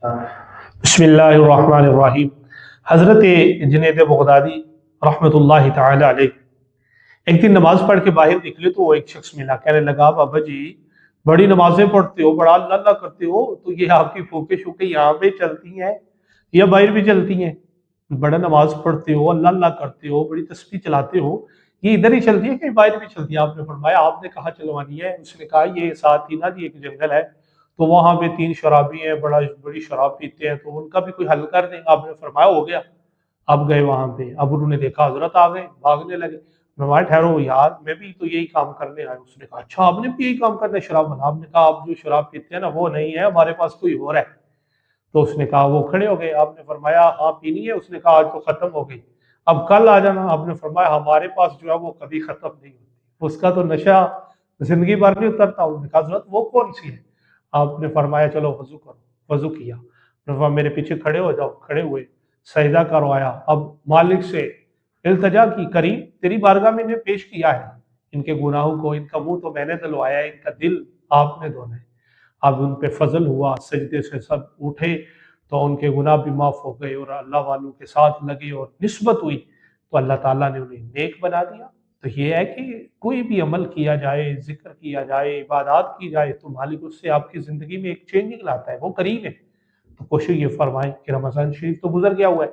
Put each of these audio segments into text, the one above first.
بسم اللہ الرحمن الرحیم۔ حضرت جنید بغدادی رحمۃ اللہ تعالی علیہ ایک دن نماز پڑھ کے باہر نکلے تو وہ ایک شخص ملا، کہنے لگا بابا جی بڑی نمازیں پڑھتے ہو، بڑا اللہ اللہ کرتے ہو، تو یہ آپ کی پھوکے شوکے یہاں پہ چلتی ہیں یا باہر بھی چلتی ہیں؟ بڑا نماز پڑھتے ہو، اللہ اللہ کرتے ہو، بڑی تسبیح چلاتے ہو، یہ ادھر ہی چلتی ہے کہ باہر بھی چلتی ہے؟ آپ نے فرمایا آپ نے کہاں چلوانی ہے؟ اس نے کہا یہ ساتھ ہی نا جی ایک جنگل ہے، تو وہاں پہ 3 شرابی ہیں، بڑی شراب پیتے ہیں، تو ان کا بھی کوئی حل کر دیں۔ آپ نے فرمایا ہو گیا۔ اب گئے وہاں پہ، اب انہوں نے دیکھا حضرت آ گئے، بھاگنے لگے۔ فرمایا ٹھہرو یار، میں بھی تو یہی کام کرنے آیا ہوں۔ اس نے کہا اچھا آپ نے بھی یہی کام کرنا ہے شراب والا؟ آپ نے کہا آپ جو شراب پیتے ہیں نا وہ نہیں ہے، ہمارے پاس کوئی اور ہے۔ تو اس نے کہا وہ کھڑے ہو گئے۔ آپ نے فرمایا ہاں پینی ہے؟ اس نے کہا آج تو ختم ہو گئی، اب کل آ جانا۔ آپ نے فرمایا ہمارے پاس جو ہے وہ کبھی ختم نہیں ہوتی، اس کا تو نشہ زندگی بھر نہیں اترتا۔ انہوں نے کہا حضرت وہ کون سی ہے؟ آپ نے فرمایا چلو وضو کرو۔ وضو کیا، فرمایا میرے پیچھے کھڑے ہو جاؤ۔ کھڑے ہوئے، سجدہ کروایا، اب مالک سے التجا کی، کریم تیری بارگاہ میں نے پیش کیا ہے ان کے گناہوں کو، ان کا منہ تو میں نے دھلوایا ہے، ان کا دل آپ نے دھونا ہے۔ اب ان پہ فضل ہوا، سجدے سے سب اٹھے تو ان کے گناہ بھی معاف ہو گئے اور اللہ والوں کے ساتھ لگے اور نسبت ہوئی تو اللہ تعالیٰ نے انہیں نیک بنا دیا۔ تو یہ ہے کہ کوئی بھی عمل کیا جائے، ذکر کیا جائے، عبادات کی جائے تو مالک اس سے آپ کی زندگی میں ایک چینجنگ لاتا ہے، وہ کریم ہے۔ تو کوشش یہ فرمائیں کہ رمضان شریف تو گزر گیا ہوا ہے،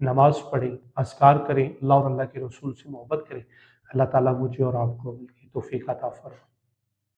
نماز پڑھیں، اذکار کریں، اللہ اور اللہ کے رسول سے محبت کریں۔ اللہ تعالیٰ مجھے اور آپ کو عمل کی توفیق عطا فرمائے۔